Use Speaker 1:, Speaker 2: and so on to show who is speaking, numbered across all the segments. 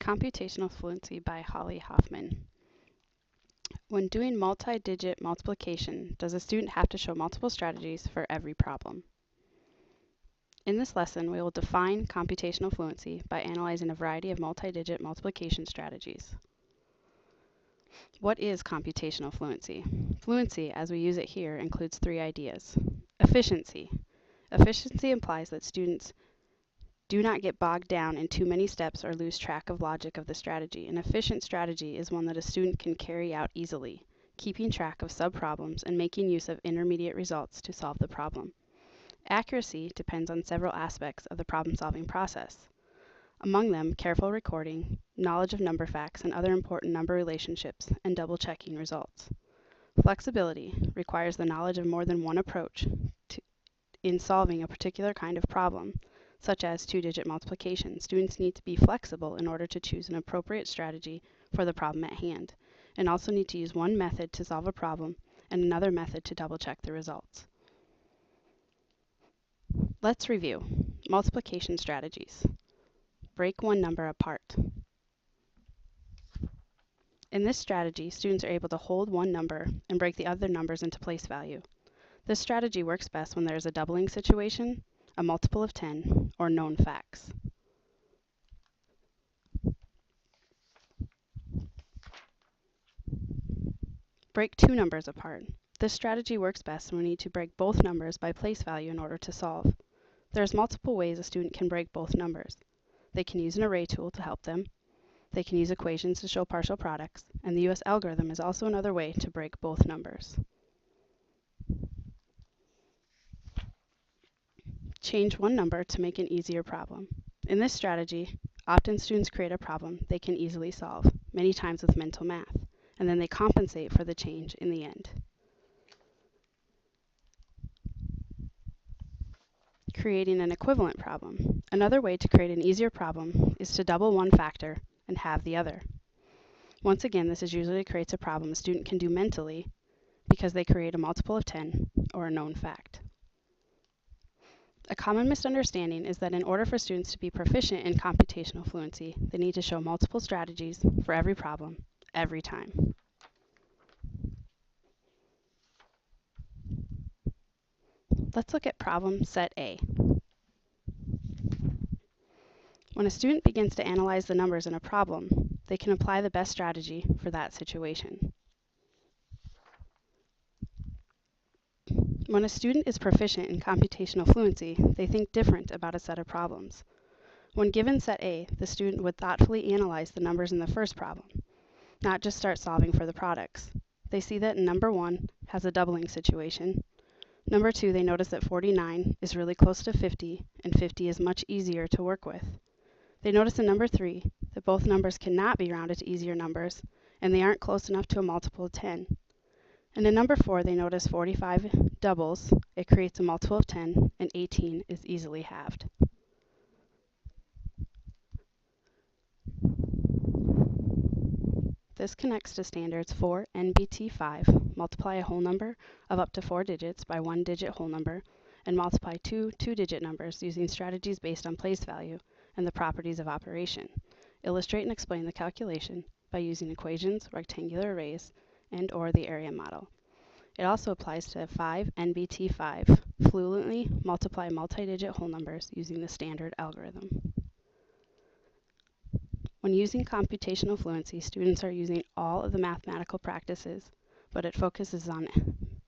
Speaker 1: Computational Fluency by Holly Hoffman. When doing multi-digit multiplication, does a student have to show multiple strategies for every problem? In this lesson, we will define computational fluency by analyzing a variety of multi-digit multiplication strategies. What is computational fluency? Fluency, as we use it here, includes three ideas. Efficiency. Efficiency implies that students do not get bogged down in too many steps or lose track of logic of the strategy. An efficient strategy is one that a student can carry out easily, keeping track of subproblems and making use of intermediate results to solve the problem. Accuracy depends on several aspects of the problem-solving process. Among them, careful recording, knowledge of number facts and other important number relationships, and double-checking results. Flexibility requires the knowledge of more than one approach in solving a particular kind of problem, such as two-digit multiplication. Students need to be flexible in order to choose an appropriate strategy for the problem at hand, and also need to use one method to solve a problem and another method to double-check the results. Let's review. Multiplication strategies. Break one number apart. In this strategy, students are able to hold one number and break the other numbers into place value. This strategy works best when there is a doubling situation, a multiple of 10, or known facts. Break two numbers apart. This strategy works best when we need to break both numbers by place value in order to solve. There's multiple ways a student can break both numbers. They can use an array tool to help them. They can use equations to show partial products, and the US algorithm is also another way to break both numbers. Change one number to make an easier problem. In this strategy, often students create a problem they can easily solve, many times with mental math, and then they compensate for the change in the end. Creating an equivalent problem. Another way to create an easier problem is to double one factor and halve the other. Once again, this usually creates a problem a student can do mentally because they create a multiple of 10 or a known fact. A common misunderstanding is that in order for students to be proficient in computational fluency, they need to show multiple strategies for every problem, every time. Let's look at problem set A. When a student begins to analyze the numbers in a problem, they can apply the best strategy for that situation. When a student is proficient in computational fluency, they think different about a set of problems. When given set A, the student would thoughtfully analyze the numbers in the first problem, not just start solving for the products. They see that number 1 has a doubling situation. Number 2, they notice that 49 is really close to 50, and 50 is much easier to work with. They notice in number 3 that both numbers cannot be rounded to easier numbers, and they aren't close enough to a multiple of 10. And in number 4, they notice 45 doubles, it creates a multiple of 10, and 18 is easily halved. This connects to standards 4 NBT5, multiply a whole number of up to 4 digits by one digit whole number, and multiply two two-digit numbers using strategies based on place value and the properties of operation. Illustrate and explain the calculation by using equations, rectangular arrays, and/or the area model. It also applies to 5 NBT5, fluently multiply multi-digit whole numbers using the standard algorithm. When using computational fluency, students are using all of the mathematical practices, but it focuses on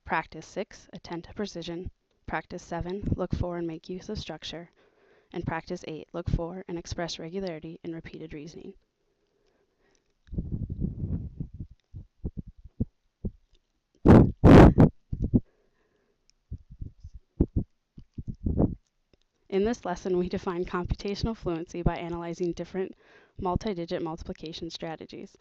Speaker 1: practice 6, attend to precision, practice 7, look for and make use of structure, and practice 8, look for and express regularity in repeated reasoning. In this lesson, we define computational fluency by analyzing different multi-digit multiplication strategies.